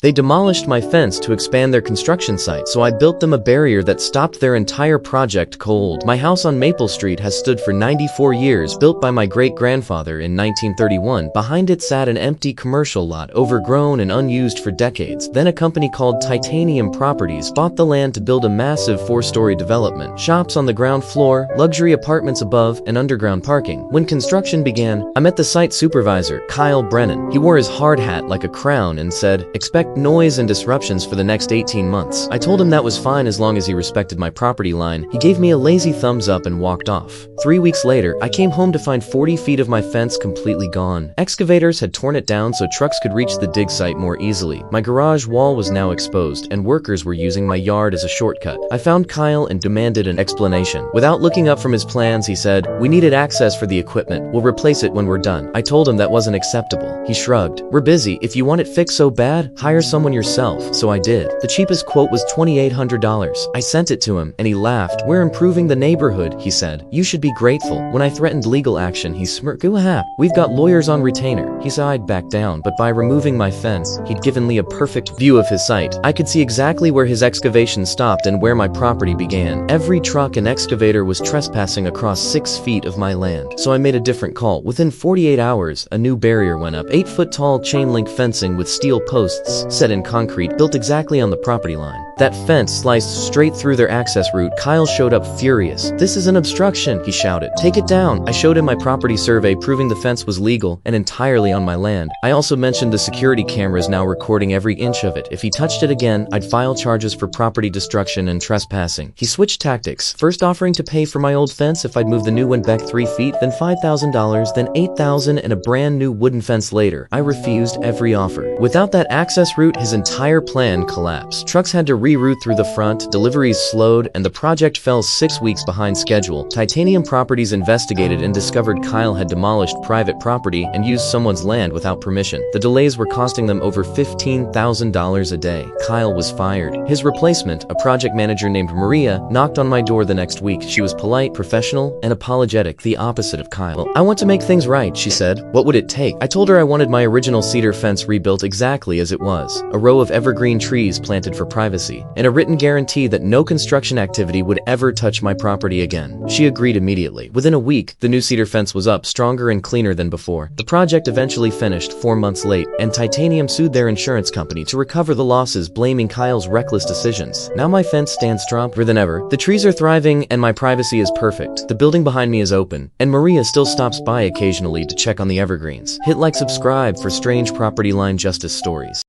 They demolished my fence to expand their construction site, so I built them a barrier that stopped their entire project cold. My house on Maple Street has stood for 94 years, built by my great-grandfather in 1931. Behind it sat an empty commercial lot, overgrown and unused for decades. Then a company called Titanium Properties bought the land to build a massive 4-story development. Shops on the ground floor, luxury apartments above, and underground parking. When construction began, I met the site supervisor, Kyle Brennan. He wore his hard hat like a crown and said, "Expect noise and disruptions for the next 18 months. I told him that was fine as long as he respected my property line. He gave me a lazy thumbs up and walked off. 3 weeks later, I came home to find 40 feet of my fence completely gone. Excavators had torn it down so trucks could reach the dig site more easily. My garage wall was now exposed, and workers were using my yard as a shortcut. I found Kyle and demanded an explanation. Without looking up from his plans, he said, "We needed access for the equipment. We'll replace it when we're done." I told him that wasn't acceptable. He shrugged. "We're busy. If you want it fixed so bad, hire someone yourself." So I did. The cheapest quote was $2,800. I sent it to him, and he laughed. "We're improving the neighborhood," he said. "You should be grateful." When I threatened legal action, he smirked. "Go ahead. We've got lawyers on retainer." He said I'd back down, but by removing my fence, he'd given me a perfect view of his site. I could see exactly where his excavation stopped and where my property began. Every truck and excavator was trespassing across 6 feet of my land. So I made a different call. Within 48 hours, a new barrier went up. 8-foot-tall chain-link fencing with steel posts set in concrete, built exactly on the property line. That fence sliced straight through their access route. Kyle showed up furious. "This is an obstruction," he shouted. "Take it down." I showed him my property survey proving the fence was legal and entirely on my land. I also mentioned the security cameras now recording every inch of it. If he touched it again, I'd file charges for property destruction and trespassing. He switched tactics, first offering to pay for my old fence if I'd move the new one back 3 feet, then $5,000, then $8,000 and a brand new wooden fence later. I refused every offer. Without that access route, his entire plan collapsed. Trucks had to reroute through the front, deliveries slowed, and the project fell 6 weeks behind schedule. Titanium Properties investigated and discovered Kyle had demolished private property and used someone's land without permission. The delays were costing them over $15,000 a day. Kyle was fired. His replacement, a project manager named Maria, knocked on my door the next week. She was polite, professional, and apologetic, the opposite of Kyle. "I want to make things right," she said. "What would it take?" I told her I wanted my original cedar fence rebuilt exactly as it was, a row of evergreen trees planted for privacy, and a written guarantee that no construction activity would ever touch my property again. She agreed immediately. Within a week, the new cedar fence was up, stronger and cleaner than before. The project eventually finished 4 months late, and Titanium sued their insurance company to recover the losses, blaming Kyle's reckless decisions. Now my fence stands stronger than ever. The trees are thriving, and my privacy is perfect. The building behind me is open, and Maria still stops by occasionally to check on the evergreens. Hit like, subscribe for strange property line justice stories.